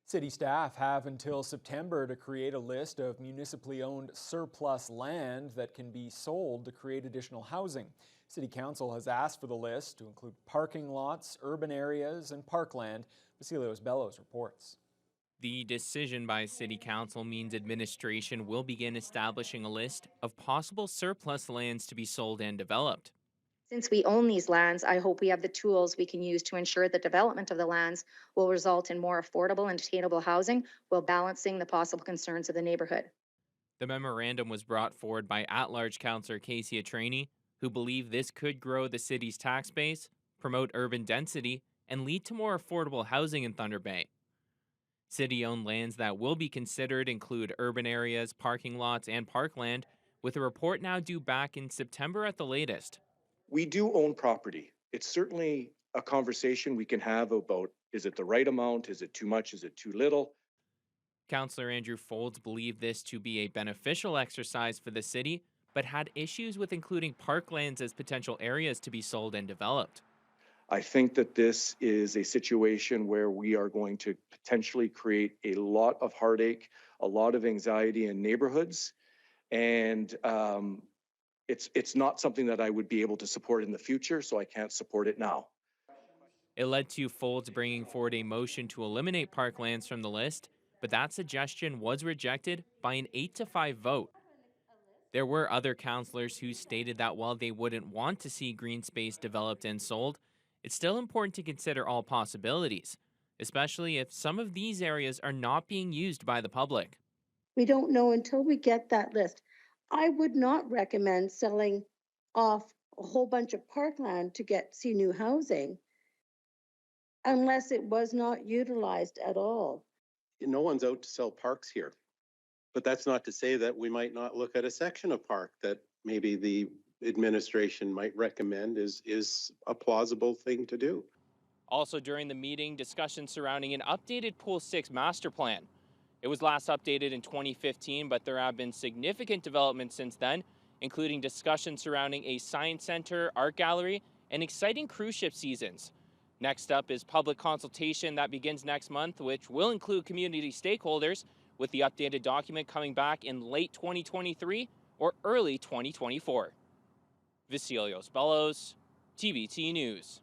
City staff have until September to create a list of municipally owned surplus land that can be sold to create additional housing. City Council has asked for the list to include parking lots, urban areas, and parkland. Vasilios Bellows reports. The decision by City Council means administration will begin establishing a list of possible surplus lands to be sold and developed. Since we own these lands, I hope we have the tools we can use to ensure the development of the lands will result in more affordable and attainable housing while balancing the possible concerns of the neighborhood. The memorandum was brought forward by at-large councillor Casey Atraney, who believe this could grow the city's tax base, promote urban density, and lead to more affordable housing in Thunder Bay. City-owned lands that will be considered include urban areas, parking lots, and parkland, with a report now due back in September at the latest. We do own property. It's certainly a conversation we can have about, is it the right amount? Is it too much? Is it too little? Councillor Andrew Folds believed this to be a beneficial exercise for the city, but had issues with including parklands as potential areas to be sold and developed. I think that this is a situation where we are going to potentially create a lot of heartache, a lot of anxiety in neighborhoods, and it's not something that I would be able to support in the future, so I can't support it now. It led to Folds bringing forward a motion to eliminate parklands from the list, but that suggestion was rejected by an 8-5 vote. There were other councillors who stated that while they wouldn't want to see green space developed and sold, it's still important to consider all possibilities, especially if some of these areas are not being used by the public. We don't know until we get that list. I would not recommend selling off a whole bunch of parkland to see new housing unless it was not utilized at all. No one's out to sell parks here. But that's not to say that we might not look at a section of park that maybe the administration might recommend is a plausible thing to do. Also during the meeting, discussion surrounding an updated Pool 6 master plan. It was last updated in 2015, but there have been significant developments since then, including discussion surrounding a science center, art gallery, and exciting cruise ship seasons. Next up is public consultation that begins next month, which will include community stakeholders, with the updated document coming back in late 2023 or early 2024. Vasilios Bellows, TVT News.